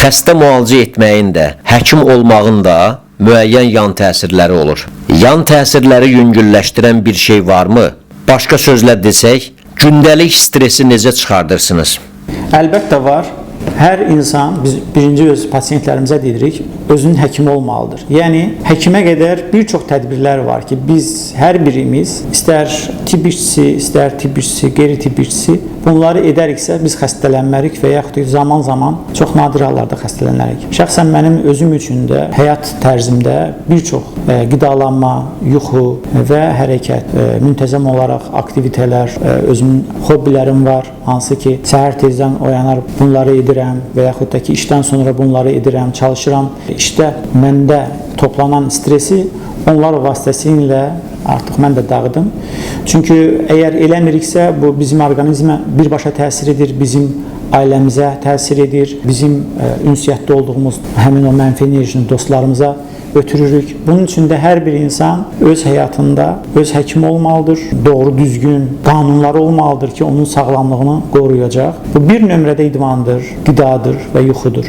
Xəstə müalicə etməyin də, həkim olmağın da müəyyən yan təsirləri olur. Yan təsirləri yüngülləşdirən bir şey varmı? Başqa sözlə desək, gündəlik stresi necə çıxardırsınız? Əlbəttə var. Hər insan, biz birinci öz pasiyentlərimizə deyirik, özünün həkimi olmalıdır. Yəni, həkimə qədər bir çox tədbirlər var ki, biz hər birimiz, istər tibb işçisi, istər tibb işçisi, qeyri-tibb işçisi, bunları edəriksə biz xəstələnmərik və yaxud zaman-zaman çox nadir hallarda xəstələnərik. Şəxsən mənim özüm üçün də həyat tərzimdə bir çox qidalanma, yuxu və hərəkət, müntəzəm olaraq aktivitələr, özümün hobbilərim var, hansı ki, səhər tezdən oyanar, bunları edirəm və yaxud da ki, işdən sonra bunları edirəm, çalışıram. İşdə məndə toplanan stresi onlar vasitəsilə artıq mən də dağıdım. Çünki əgər eləmiriksə, bu bizim orqanizmə birbaşa təsir edir, bizim ailəmizə təsir edir, bizim ünsiyyətdə olduğumuz həmin o mənfi enerjini dostlarımıza ötürürük. Bunun üçün də hər bir insan öz həyatında öz həkimi olmalıdır, doğru düzgün qanunları olmalıdır ki, onun sağlamlığını qoruyacaq. Bu bir nömrədə idmandır, qidadır və yuxudur.